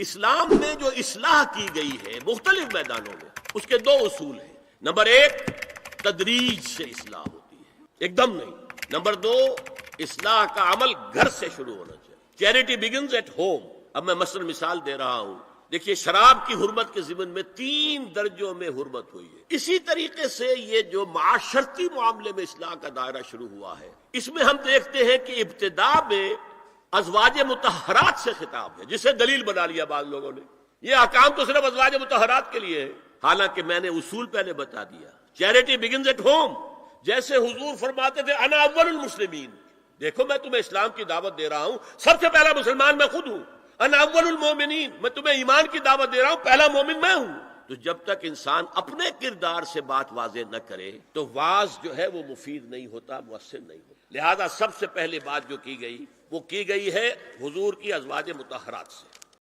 इस्लाम में जो इस्लाह की गई है मुख्तलिफ मैदानों में, उसके दो उसूल हैं। नंबर एक, तदरीज से इस्लाह होती है, एकदम नहीं। नंबर दो, इस्लाह का अमल घर से शुरू होना चाहिए। Charity begins at home. अब मैं मसलन मिसाल दे रहा हूं, देखिए शराब की हुर्मत के ज़िमन में 3 दर्जों में हुर्मत हुई है। इसी तरीके से ये जो माशरती मामले में इस्लाह का दायरा शुरू हुआ है, इसमें हम देखते हैं कि इब्तिदा में अज़वाज मुतहरात से खिताब है, जिसे दलील बना लिया बाद लोगों ने। ये अहकाम तो सिर्फ अज़वाज मुतहरात के लिए है, हालांकि मैंने उसूल पहले बता दिया। चैरिटी बिगिंस एट होम, जैसे हुजूर फरमाते थे अना अव्वलुल मुस्लिमीन, देखो मैं तुम्हें इस्लाम की दावत दे रहा हूं, सबसे पहला मुसलमान मैं खुद हूं। अना अव्वलुल मोमिनीन, मैं तुम्हें ईमान की दावत दे रहा हूं, पहला मोमिन मैं हूं। तो जब तक इंसान अपने किरदार से बात वाज़ेह न करे तो वाज जो है वो मुफीद नहीं होता, मुअस्सिर नहीं होता। लिहाजा सबसे पहले बात जो की गई वो की गई है हुजूर की अज़वाज मुतहरात से।